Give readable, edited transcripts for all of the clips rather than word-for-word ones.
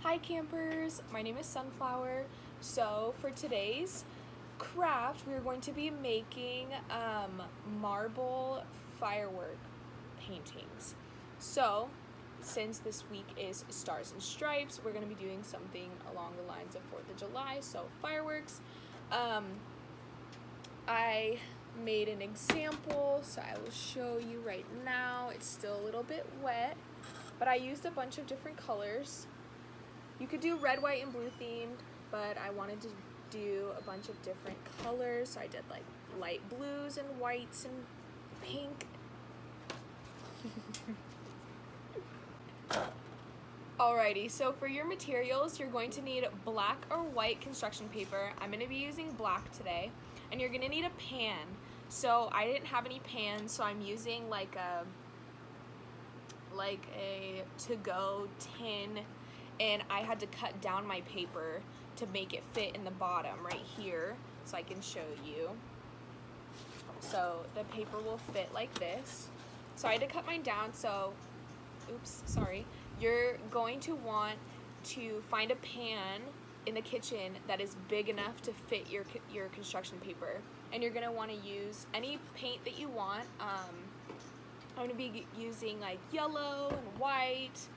Hi campers, my name is Sunflower. So for today's craft, we're going to be making marble firework paintings. So since this week is Stars and Stripes, we're going to be doing something along the lines of 4th of July, so fireworks. I made an example, so I will show you right now. It's still a little bit wet, but I used a bunch of different colors. You could do red, white, and blue themed, but I wanted to do a bunch of different colors, so I did like light blues and whites and pink. Alrighty, so for your materials, you're going to need black or white construction paper. I'm going to be using black today, and you're going to need a pan. So I didn't have any pans, so I'm using like a to-go tin, and I had to cut down my paper to make it fit in the bottom right here, so I can show you. So the paper will fit like this. So I had to cut mine down, so, oops, sorry. You're going to want to find a pan in the kitchen that is big enough to fit your construction paper. And you're gonna wanna use any paint that you want. I'm gonna be using like yellow and white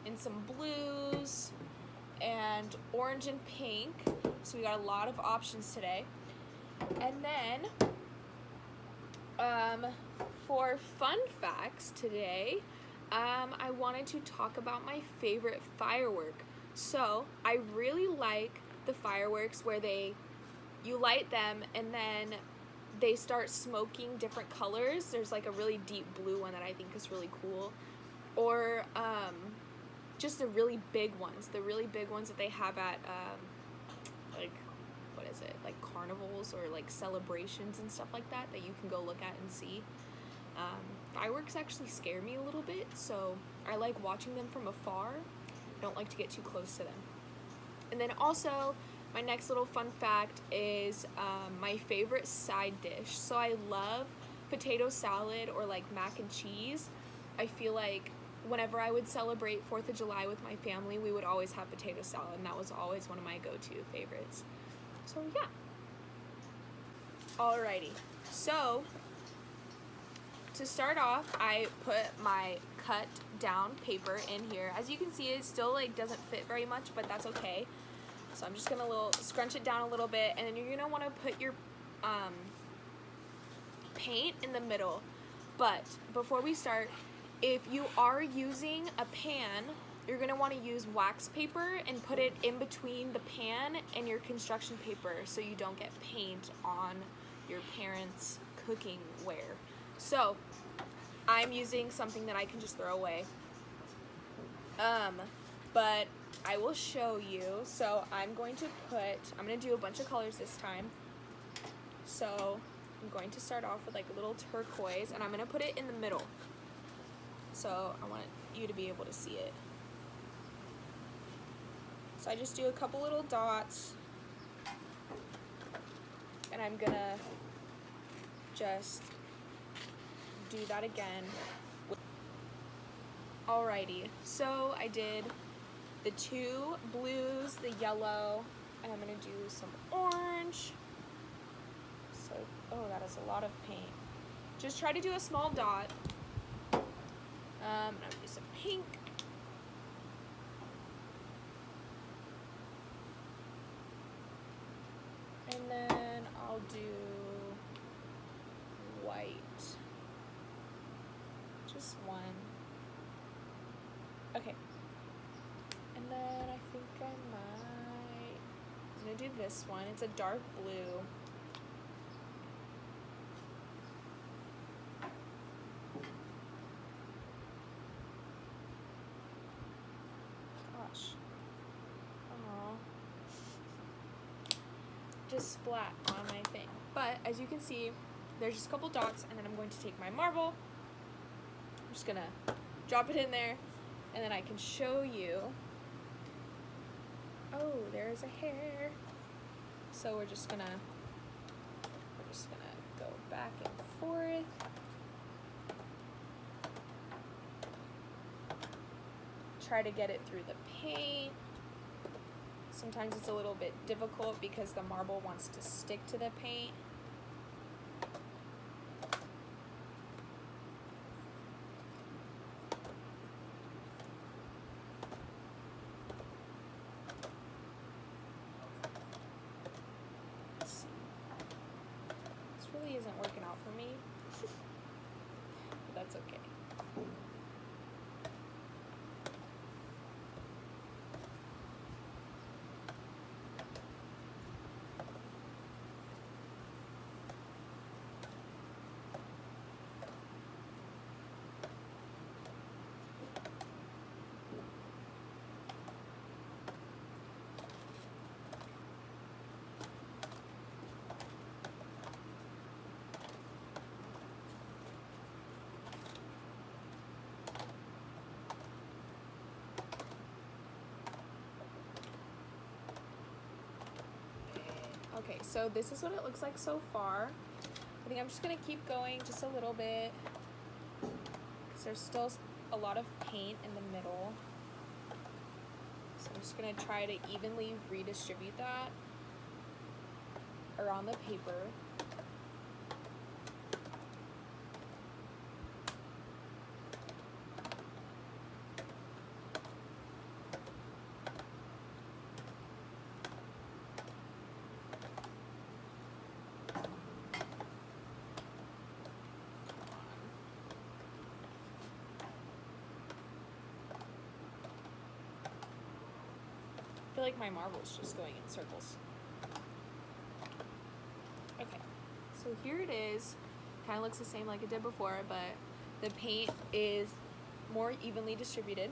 and some blues and orange and pink. So we got a lot of options today. And then for fun facts today, I wanted to talk about my favorite firework. So I really like the fireworks where you light them and then they start smoking different colors. There's like a really deep blue one that I think is really cool. Or just the really big ones that they have at like, what is it, like carnivals or like celebrations and stuff like that you can go look at and see. Fireworks actually scare me a little bit, so I like watching them from afar. I don't like to get too close to them. And then also, my next little fun fact is my favorite side dish. So I love potato salad or like mac and cheese. I feel like whenever I would celebrate 4th of July with my family, we would always have potato salad, and that was always one of my go-to favorites. So yeah. Alrighty, so to start off, I put my cut down paper in here. As you can see, it still like doesn't fit very much, but that's okay. So I'm just gonna scrunch it down a little bit, and then you're gonna wanna put your paint in the middle. But before we start, if you are using a pan, you're gonna wanna use wax paper and put it in between the pan and your construction paper so you don't get paint on your parents' cooking ware. So I'm using something that I can just throw away. But I will show you. So I'm gonna do a bunch of colors this time. So I'm going to start off with like a little turquoise, and I'm gonna put it in the middle. So I want you to be able to see it. So I just do a couple little dots, and I'm gonna just do that again. Alrighty, so I did the 2 blues, the yellow, and I'm gonna do some orange. So, oh, that is a lot of paint. Just try to do a small dot. I'm gonna do some pink. And then I'll do white. Just one. Okay. And then I think I'm gonna do this one. It's a dark blue. Gosh. Aww. Just splat on my thing. But as you can see, there's just a couple dots, and then I'm going to take my marble. I'm just gonna drop it in there, and then I can show you. Oh, there's a hair. So we're just gonna go back and try to get it through the paint. Sometimes it's a little bit difficult because the marble wants to stick to the paint. Let's see. This really isn't working out for me, but that's okay. Okay, so this is what it looks like so far. I think I'm just gonna keep going just a little bit because there's still a lot of paint in the middle. So I'm just gonna try to evenly redistribute that around the paper. I feel like my marble's just going in circles. Okay, so here it is. Kind of looks the same like it did before, but the paint is more evenly distributed.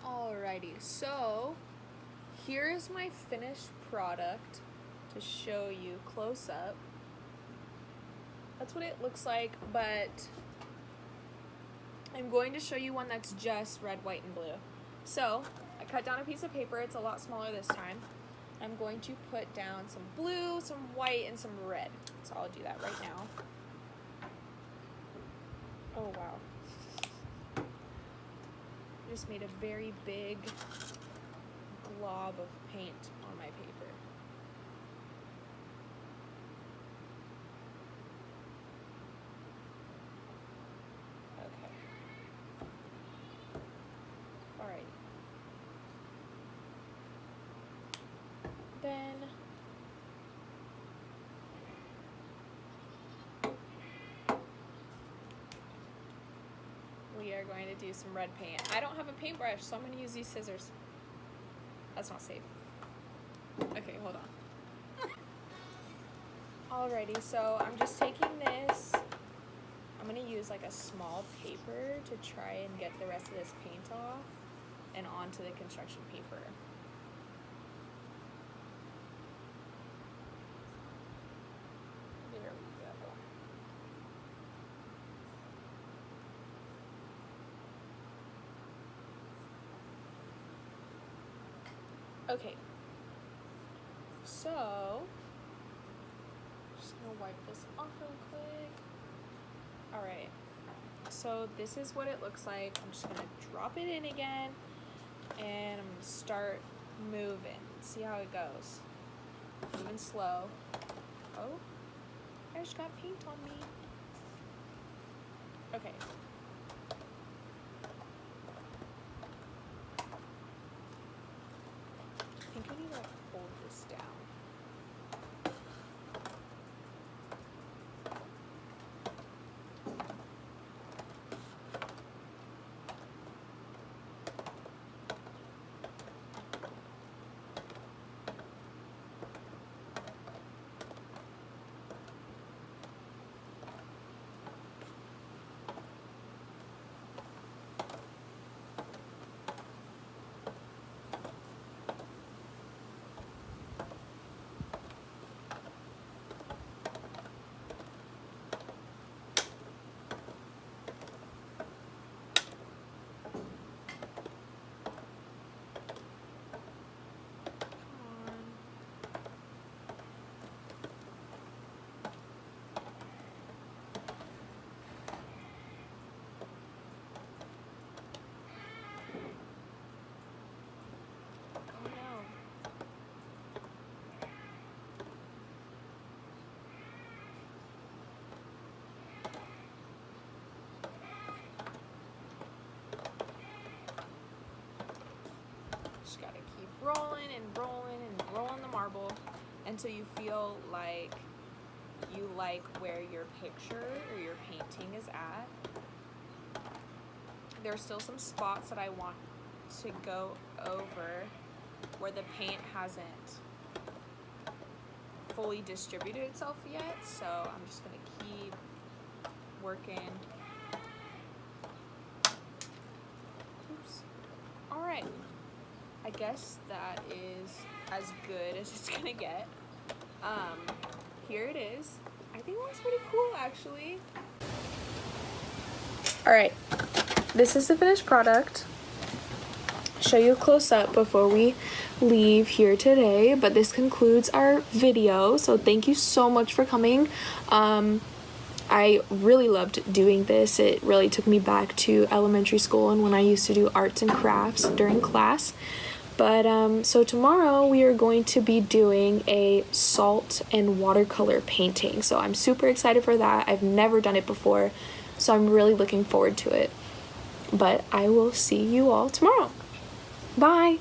Alrighty, so here is my finished product to show you close up. That's what it looks like, but I'm going to show you one that's just red, white, and blue. So I cut down a piece of paper. It's a lot smaller this time. I'm going to put down some blue, some white, and some red. So I'll do that right now. Oh, wow. I just made a very big glob of paint on my paper. Okay. All right. Then we are going to do some red paint. I don't have a paintbrush, so I'm going to use these scissors. That's not safe. Okay, hold on. Alrighty, so I'm just taking this. I'm going to use like a small paper to try and get the rest of this paint off and onto the construction paper. There we go. Okay, so just gonna wipe this off real quick. All right, so this is what it looks like. I'm just gonna drop it in again and I'm gonna start moving. See how it goes. Moving slow. Oh, I just got paint on me. Okay. I think I need to hold this down. and rolling the marble until you feel like you like where your picture or your painting is at. There's still some spots that I want to go over where the paint hasn't fully distributed itself yet, so I'm just gonna keep working. Oops. Alright, I guess that is as good as it's gonna get. Here it is. I think it looks pretty cool, actually. Alright, this is the finished product. Show you a close-up before we leave here today, but this concludes our video, so thank you so much for coming. I really loved doing this. It really took me back to elementary school and when I used to do arts and crafts during class. But so tomorrow we are going to be doing a salt and watercolor painting, so I'm super excited for that. I've never done it before, so I'm really looking forward to it. But I will see you all tomorrow. Bye!